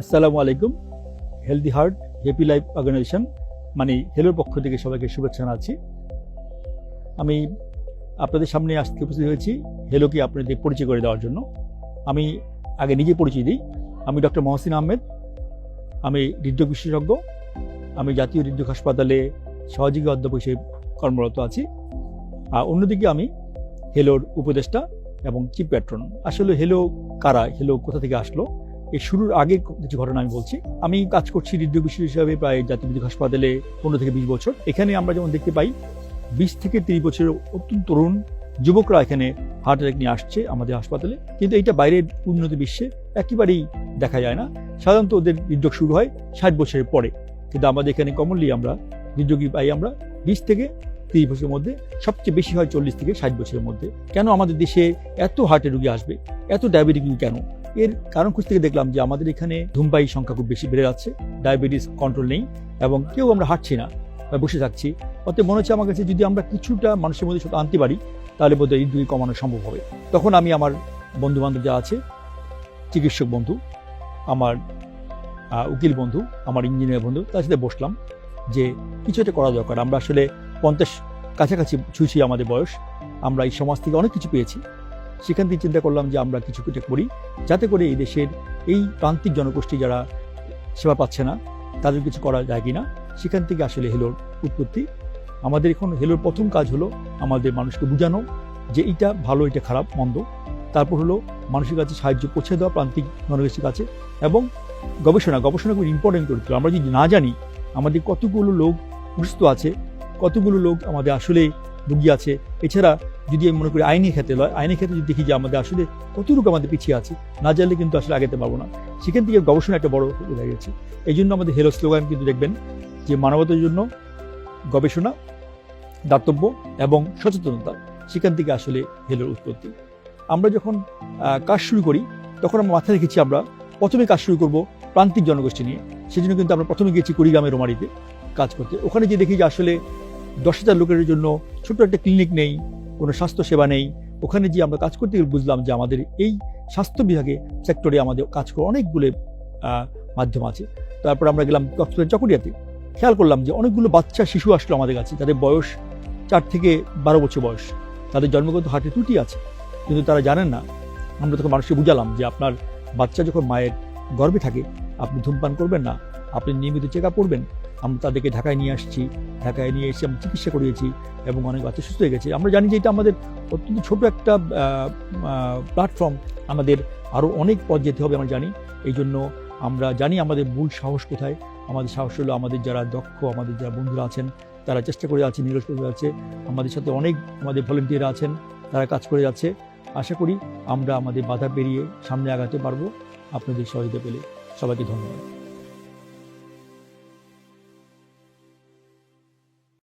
আসসালামু আলাইকুম। Healthy heart happy life organization মানে হেলোর পক্ষ থেকে সবাইকে শুভেচ্ছা জানাচ্ছি। আমি আপনাদের সামনে আজকে উপস্থিত হয়েছি হেলোকে আপনাদের পরিচয় করে দেওয়ার জন্য। আমি আগে নিজে পরিচয় দিই। আমি ডক্টর মহসিন আহমেদ। আমি হৃদরোগ বিশেষজ্ঞ। আমি জাতীয় হৃদরোগ হাসপাতালে সহযোগী অধ্যাপক হিসেবে কর্মরত আছি। আর অন্যদিকে আমি হেলোর উপদেষ্টা এবং চিফ প্যাট্রন। আসলে হেলো কারা, হেলো কোথা থেকে আসলো, এই শুরুর আগে কিছু ঘটনা আমি বলছি। আমি কাজ করছি হৃদরোগ বিশেষজ্ঞ হিসাবে প্রায় জাতীয় হৃদরোগ হাসপাতালে 15 থেকে 20 বছর। এখানে আমরা যেমন দেখতে পাই 20 থেকে 30 বছরের অত্যন্ত তরুণ যুবকরা এখানে হার্ট অ্যাটাক নিয়ে আসছে আমাদের হাসপাতালে, কিন্তু এটা বাইরের উন্নত বিশ্বে একেবারেই দেখা যায় না। সাধারণত ওদের হৃদরোগ শুরু হয় 60 বছরের পরে, কিন্তু আমাদের এখানে কমনলি আমরা হৃদরোগী পাই আমরা 20 থেকে 30 বছরের মধ্যে, সবচেয়ে বেশি হয় 40 থেকে 60 বছরের মধ্যে। কেন আমাদের দেশে এত হার্টের রোগী আসবে, এত ডায়াবেটিক রোগী কেন? এর কারণ খুঁজতে গিয়ে দেখলাম যে আমাদের এখানে ধূমপায়ী সংখ্যা খুব বেশি বেড়ে যাচ্ছে, ডায়াবেটিস কন্ট্রোল নেই এবং কেউ আমরা হাঁটছি না বা বসে থাকছি। অতএব মনে হচ্ছে আমার কাছে যদি আমরা কিছুটা মানুষের মধ্যে সেটা আনতে পারি তাহলে বোধহয় হৃদরোগী কমানো সম্ভব হবে। তখন আমি আমার বন্ধু বান্ধব যা আছে, চিকিৎসক বন্ধু, আমার উকিল বন্ধু, আমার ইঞ্জিনিয়ার বন্ধু, তার সাথে বসলাম যে কিছু একটা করা দরকার। আমরা আসলে 50 কাছাকাছি ছুঁছি আমাদের বয়স, আমরা এই সমাজ থেকে অনেক কিছু পেয়েছি। সেখান থেকে চিন্তা করলাম যে আমরা কিছু কিছু করি যাতে করে এই দেশের এই প্রান্তিক জনগোষ্ঠী যারা সেবা পাচ্ছে না তাদের কিছু করা যায় কিনা। সেখান থেকে আসলে হেলোর উৎপত্তি। আমাদের এখন হেলোর প্রথম কাজ হলো আমাদের মানুষকে বোঝানো যে এটা ভালো, এটা খারাপ, মন্দ। তারপর হলো মানুষের কাছে সাহায্য পৌঁছে দেওয়া প্রান্তিক জনগোষ্ঠীর কাছে, এবং গবেষণা খুব ইম্পর্টেন্ট করে তোলা। আমরা যদি না জানি আমাদের কতগুলো লোক অসুস্থ আছে, কতগুলো লোক আমাদের আসলে রোগী আছে। এছাড়া যদি আমি মনে করি আইনি ক্ষেত্রে লয়, আইনি ক্ষেত্রে যদি দেখি যে আমাদের আসলে কতটুকু আমাদের পিছিয়ে আছে, না জানলে কিন্তু আসলে আগাতে পারবো না। সেখান থেকে গবেষণা একটা বড় হয়ে গেছে। এই জন্য আমাদের হেলো স্লোগান কিন্তু দেখবেন যে মানবতার জন্য গবেষণা, দাতব্য এবং সচেতনতা। সেখান থেকে আসলে হেলোর উৎপত্তি। আমরা যখন কাজ শুরু করি তখন আমরা মাথায় রেখেছি আমরা প্রথমে কাজ শুরু করব প্রান্তিক জনগোষ্ঠী নিয়ে। সেজন্য কিন্তু আমরা প্রথমে গিয়েছি কুড়িগ্রামের রোমারিতে কাজ করতে। ওখানে যে দেখি যে আসলে 10,000 লোকের জন্য ছোট্ট একটা ক্লিনিক নেই, কোনো স্বাস্থ্য সেবা নেই। ওখানে যে আমরা কাজ করতে গিয়ে বুঝলাম যে আমাদের এই স্বাস্থ্য বিভাগে সেক্টরে আমাদের কাজ করার অনেকগুলো মাধ্যম আছে। তারপর আমরা গেলাম কক্সবাজার চকরিয়াতে, খেয়াল করলাম যে অনেকগুলো বাচ্চা শিশু আসলো আমাদের কাছে, তাদের বয়স 4 থেকে 12 বছর বয়স। তাদের জন্মগত হার্টের ত্রুটি আছে, কিন্তু তারা জানেন না। আমরা তখন মানুষকে বুঝালাম যে আপনার বাচ্চা যখন মায়ের গর্ভে থাকে আপনি ধূমপান করবেন না, আপনি নিয়মিত চেক আপ করবেন। আমরা তাদেরকে ঢাকায় নিয়ে আসছি, ঢাকায় নিয়ে এসে আমরা চিকিৎসা করিয়েছি এবং অনেক বাচ্চা সুস্থ হয়ে গেছে। আমরা জানি যে এটা আমাদের অত্যন্ত ছোট একটা প্ল্যাটফর্ম, আমাদের আরও অনেক পথ যেতে হবে আমরা জানি। এই জন্য আমরা জানি আমাদের মূল সাহস কোথায়। আমাদের সাহস হলো আমাদের যারা দক্ষ, আমাদের যারা বন্ধুরা আছেন তারা চেষ্টা করে যাচ্ছে, নিরস করে যাচ্ছে। আমাদের সাথে অনেক আমাদের ভলেন্টিয়ার আছেন, তারা কাজ করে যাচ্ছে। আশা করি আমরা আমাদের বাধা পেরিয়ে সামনে আগাতে পারবো আপনাদের সহযোগিতা পেলে। সবাইকে ধন্যবাদ।